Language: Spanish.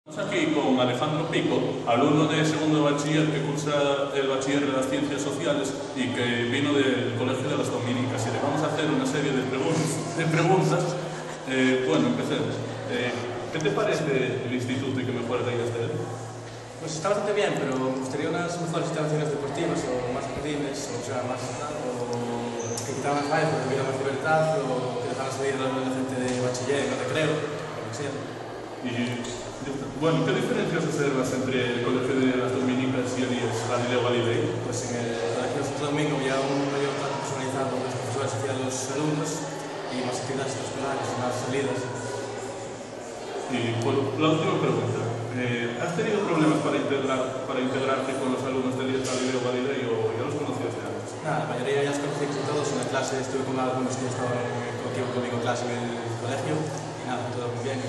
Estamos aquí con Alejandro Pico, alumno de segundo de bachiller que cursa el bachiller de las ciencias sociales y que vino del Colegio de las Dominicas, y le vamos a hacer una serie de preguntas. Bueno, empecemos. ¿Qué te parece el instituto y que me acuerdas de él? Pues está bastante bien, pero me gustaría unas mejores instalaciones deportivas o más jardines, o sea, más que quitaran las calles porque hubiera más libertad, o que dejaran salir a la gente de bachiller, no recreo, lo que sea. Y, bueno, ¿qué diferencias observas entre el Colegio de las Dominicas y el IES Galileo Galilei? Pues en el Colegio de Santo Domingo había un mayor trato personalizado de los profesores hacia los alumnos y más actividades extraescolares, más salidas. Y bueno, la última pregunta. ¿Has tenido problemas para integrarte con los alumnos del IES Galileo Galilei o ya los conocías de antes? Nada, la mayoría ya los conocí todos. En la clase estuve con algunos que estaban conmigo en clase en el colegio y nada, todo muy bien.